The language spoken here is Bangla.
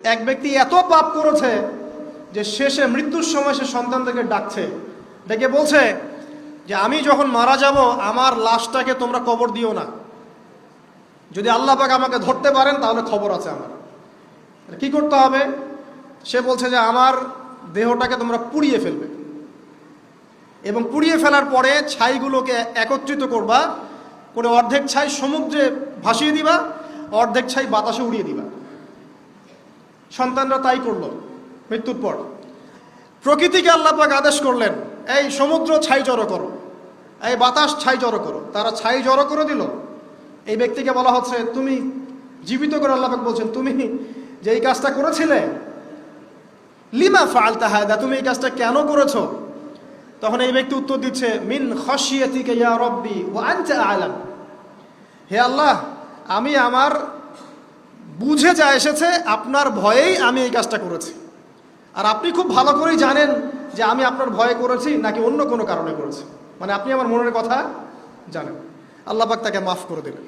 এক ব্যক্তি এত পাপ করেছে যে শেষে মৃত্যুর সময় সে সন্তানদেরকে ডাকছে, ডেকে বলছে যে আমি যখন মারা যাব আমার লাশটাকে তোমরা কবর দিও না, যদি আল্লাহ পাক আমাকে ধরতে পারেন তাহলে খবর আছে আমার। কি করতে হবে? সে বলছে যে আমার দেহটাকে তোমরা পুড়িয়ে ফেলবে এবং পুড়িয়ে ফেলার পরে ছাইগুলোকে একত্রিত করবা, করে অর্ধেক ছাই সমুদ্রে ভাসিয়ে দিবা, অর্ধেক ছাই বাতাসে উড়িয়ে দিবা। সন্তানরা তাই করলো। মৃত্যুর পর প্রকৃতিকে আল্লাহ পাক আদেশ করলেন, এই সমুদ্র ছাই জড়ো করো, এই বাতাস ছাই জড়ো করো। তারা ছাই জড়ো করে দিল। এই ব্যক্তিকে বলা হচ্ছে তুমি জীবিত করে আল্লাহ পাক বলছেন তুমি যে এই কাজটা করেছিলে, লিমা ফাআলতা হাদা, তুমি এই কাজটা কেন করেছো? তখন এই ব্যক্তি উত্তর দিচ্ছে, মিন খাশিয়াতিকা ইয়া রাব্বি ওয়া আনতা আ'লাম। হে আল্লাহ, আমি আমার বুঝে যা এসেছে আপনার ভয়েই আমি এই কাজটা করেছি, আর আপনি খুব ভালো করেই জানেন যে আমি আপনার ভয়ে করেছি নাকি অন্য কোনো কারণে করেছি, মানে আপনি আমার মনের কথা জানেন। আল্লাহ পাক তাকে মাফ করে দিলেন।